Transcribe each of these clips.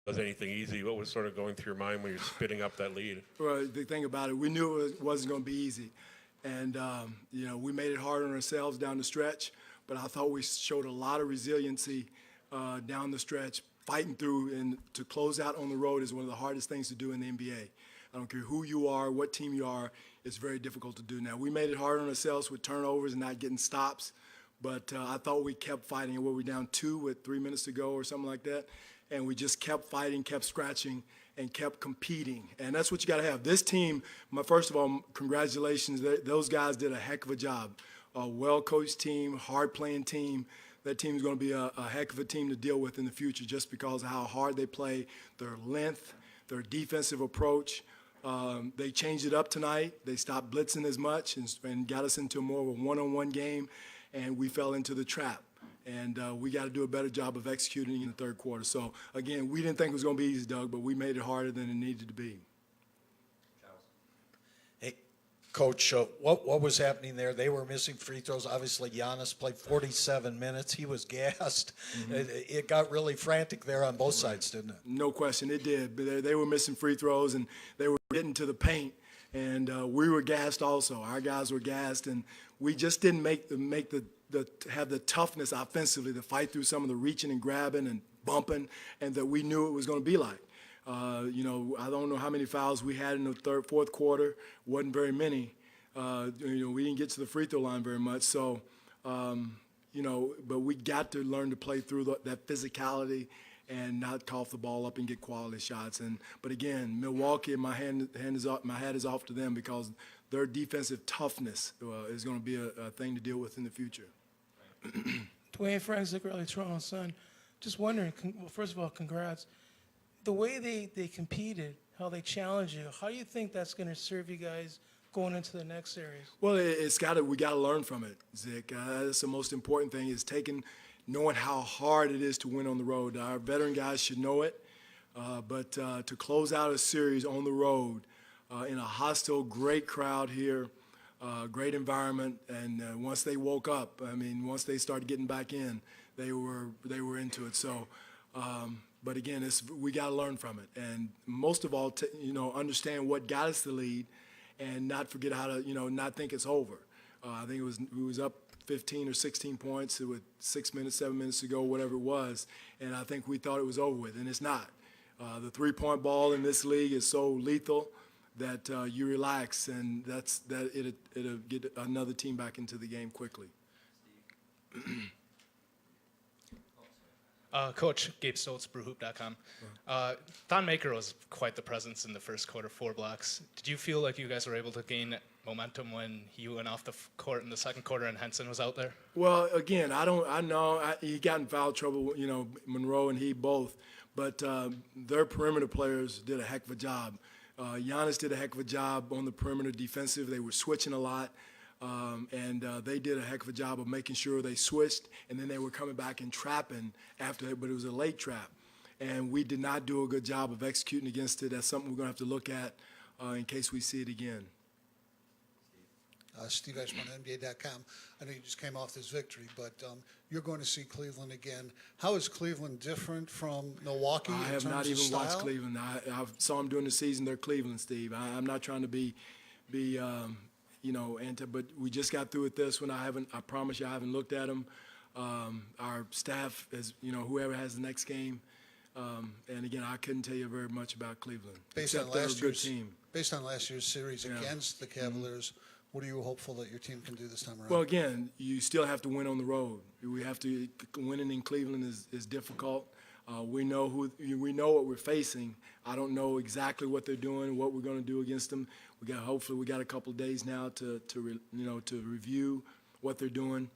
was anything easy. What was sort of going through your mind when you're spitting up that lead? Well, the thing about it, we knew it wasn't going to be easy. And, we made it hard on ourselves down the stretch, but I thought we showed a lot of resiliency down the stretch, fighting through, and to close out on the road is one of the hardest things to do in the NBA. I don't care who you are, what team you are, it's very difficult to do now. We made it hard on ourselves with turnovers and not getting stops, but I thought we kept fighting. And we were down 2 with 3 minutes to go or something like that, and we just kept fighting, kept scratching, and kept competing. And that's what you got to have. This team, first of all, congratulations. Those guys did a heck of a job. A well-coached team, hard-playing team. That team is going to be a heck of a team to deal with in the future just because of how hard they play, their length, their defensive approach. They changed it up tonight. They stopped blitzing as much and got us into more of a one-on-one game, and we fell into the trap. And we got to do a better job of executing in the third quarter. So, again, we didn't think it was going to be easy, Doug, but we made it harder than it needed to be. Hey, Coach, what was happening there? They were missing free throws. Obviously, Giannis played 47 minutes. He was gassed. Mm-hmm. It got really frantic there on both sides, didn't it? No question, it did. But they were missing free throws, and they were getting to the paint. And we were gassed also. Our guys were gassed, and we just didn't have the toughness offensively to fight through some of the reaching and grabbing and bumping, and that we knew it was going to be like. I don't know how many fouls we had in the fourth quarter. Wasn't very many. We didn't get to the free throw line very much. So, but we got to learn to play through that physicality and not cough the ball up and get quality shots. But again, Milwaukee, my hat is off to them because their defensive toughness is going to be a thing to deal with in the future. Dwane, Frank Zuccarelli, Toronto Sun. Just wondering, well, first of all, congrats. The way they competed, how they challenged you, how do you think that's going to serve you guys going into the next series? Well, we got to learn from it, Zick. That's the most important thing is knowing how hard it is to win on the road. Our veteran guys should know it, but to close out a series on the road in a hostile, great crowd here, great environment, and once they woke up, once they started getting back in, they were into it. So, but again, we got to learn from it, and most of all, understand what got us the lead, and not forget how to, not think it's over. I think it was up 15 or 16 points with 6 minutes, 7 minutes to go, whatever it was, and I think we thought it was over with, and it's not. The three-point ball in this league is so lethal that you relax, and it'll get another team back into the game quickly. Coach, Gabe Stoltz, BrewHoop.com. Thon Maker was quite the presence in the first quarter, 4 blocks. Did you feel like you guys were able to gain momentum when he went off the court in the second quarter and Henson was out there? Well, again, I know he got in foul trouble, Monroe and he both, but their perimeter players did a heck of a job. Giannis did a heck of a job on the perimeter defensive. They were switching a lot. And they did a heck of a job of making sure they switched, and then they were coming back and trapping after that, but it was a late trap. And we did not do a good job of executing against it. That's something we're going to have to look at in case we see it again. Steve Eschman, NBATV. I know you just came off this victory, but you're going to see Cleveland again. How is Cleveland different from Milwaukee in terms of style? I have not even watched Cleveland. I saw them during the season. They're Cleveland, Steve. I'm not trying to be but we just got through with this one. I promise you, I haven't looked at them. Our staff is, whoever has the next game. And again, I couldn't tell you very much about Cleveland. Based on last year's series against the Cavaliers, what are you hopeful that your team can do this time around? Well, again, you still have to win on the road. Winning in Cleveland is difficult. We know what we're facing. I don't know exactly what they're doing, what we're going to do against them. Hopefully we got a couple of days now to review what they're doing.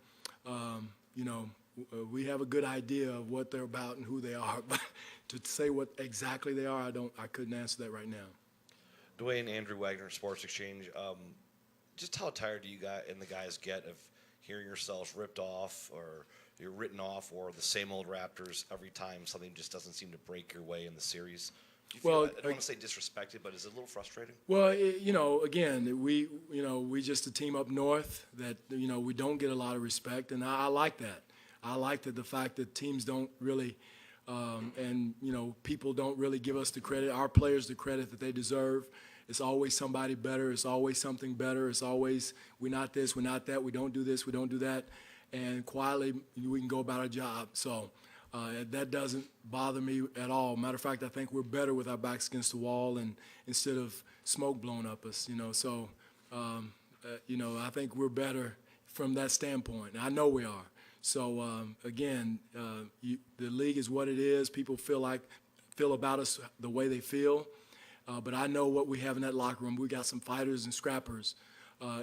We have a good idea of what they're about and who they are, but to say what exactly they are, I couldn't answer that right now. Dwane, Andrew Wagner, Sports Exchange. Just how tired do you and the guys get of hearing yourselves ripped off or you're written off or the same old Raptors every time something just doesn't seem to break your way in the series? Do you feel I don't want to say disrespected, but is it a little frustrating? Well, again, we just a team up north that, we don't get a lot of respect, and I like that. I like the fact that teams don't really And, you know, people don't really give us the credit, our players the credit that they deserve. It's always somebody better. It's always something better. It's always, we're not this, we're not that, we don't do this, we don't do that. And quietly, we can go about our job. So that doesn't bother me at all. Matter of fact, I think we're better with our backs against the wall and instead of smoke blowing up us, you know. So, you know, I think we're better from that standpoint. I know we are. So, again, the league is what it is. People feel about us the way they feel. But I know what we have in that locker room. We got some fighters and scrappers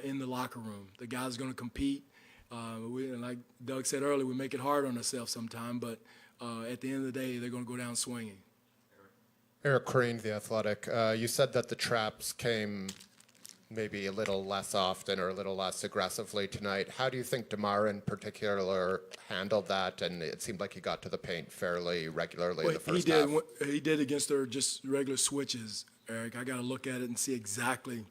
in the locker room. The guys are going to compete. Like Doug said earlier, we make it hard on ourselves sometimes, but at the end of the day, they're going to go down swinging. Eric Crane, The Athletic. You said that the traps came maybe a little less often or a little less aggressively tonight. How do you think DeMar in particular handled that? And it seemed like he got to the paint fairly regularly in the first half. He did against their just regular switches, Eric. I got to look at it and see exactly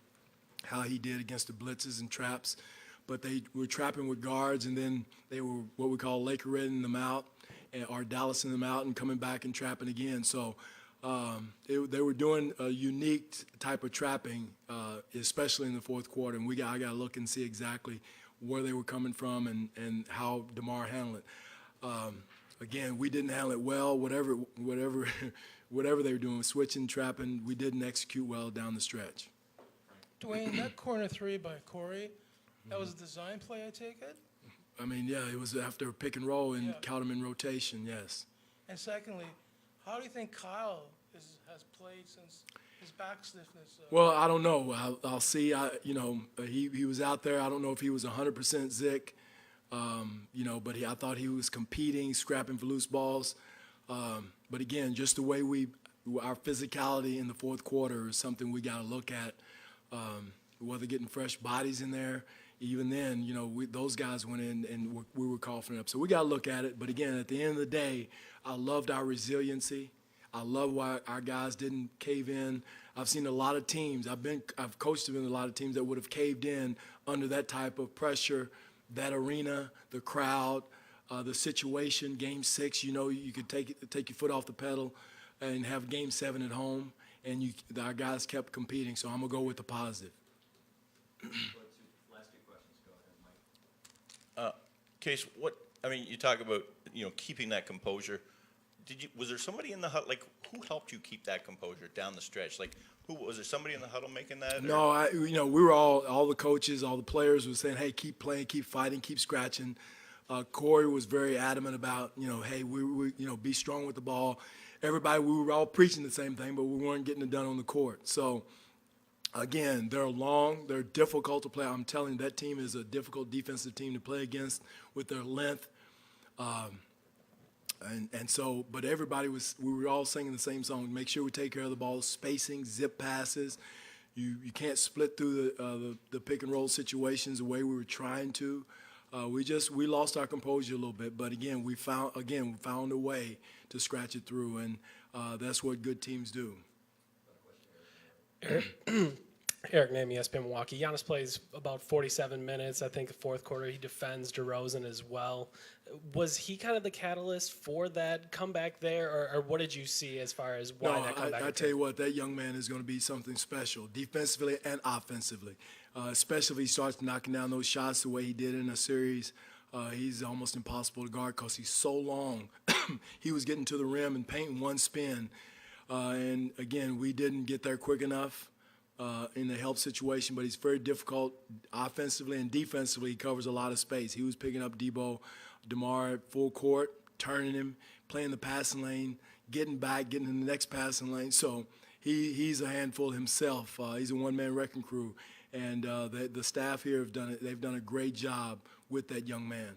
how he did against the blitzes and traps. But they were trapping with guards, and then they were what we call Laker-redding them out or Dallasing them out and coming back and trapping again. So they were doing a unique type of trapping, especially in the fourth quarter. And I got to look and see exactly where they were coming from and how DeMar handled it. Again, we didn't handle it well. Whatever they were doing, switching, trapping, we didn't execute well down the stretch. Dwane, that corner three by Corey, that was a design play, I take it? I mean, yeah, it was after pick and roll and Yeah. count them in rotation, yes. And secondly, how do you think Kyle has played since his back stiffness? Well, I don't know. I'll see. He was out there. I don't know if he was 100% Zick, but I thought he was competing, scrapping for loose balls. But again, just the way our physicality in the fourth quarter is something we got to look at. Whether getting fresh bodies in there, even then, those guys went in and we were coughing up. So we got to look at it. But again, at the end of the day, I loved our resiliency. I love why our guys didn't cave in. I've seen a lot of teams. I've coached in a lot of teams that would have caved in under that type of pressure, that arena, the crowd, the situation. Game 6, you could take your foot off the pedal and have Game 7 at home, and our guys kept competing. So I'm gonna go with the positive. Last two questions. Go ahead, Mike. Case, you talk about, keeping that composure. Was there somebody in the huddle, who helped you keep that composure down the stretch? Was there somebody in the huddle making that? No, we were all the coaches, all the players were saying, hey, keep playing, keep fighting, keep scratching. Corey was very adamant about, hey, we be strong with the ball. Everybody, we were all preaching the same thing, but we weren't getting it done on the court. So, again, they're long, they're difficult to play. I'm telling you, that team is a difficult defensive team to play against with their length. But we were all singing the same song. Make sure we take care of the ball, spacing, zip passes. You can't split through the pick and roll situations the way we were trying to. We lost our composure a little bit, but again, we found a way to scratch it through, and that's what good teams do. Eric Name, ESPN Milwaukee. Giannis plays about 47 minutes. I think the fourth quarter he defends DeRozan as well. Was he kind of the catalyst for that comeback there, or what did you see as far as why that comeback? I tell you what, that young man is going to be something special, defensively and offensively. Especially if he starts knocking down those shots the way he did in a series. He's almost impossible to guard because he's so long. He was getting to the rim and painting one spin. And, again, we didn't get there quick enough in the help situation, but he's very difficult offensively and defensively. He covers a lot of space. He was picking up DeMar at full court, turning him, playing the passing lane, getting back, getting in the next passing lane. So he's a handful himself. He's a one-man wrecking crew. And the staff here they've done a great job with that young man.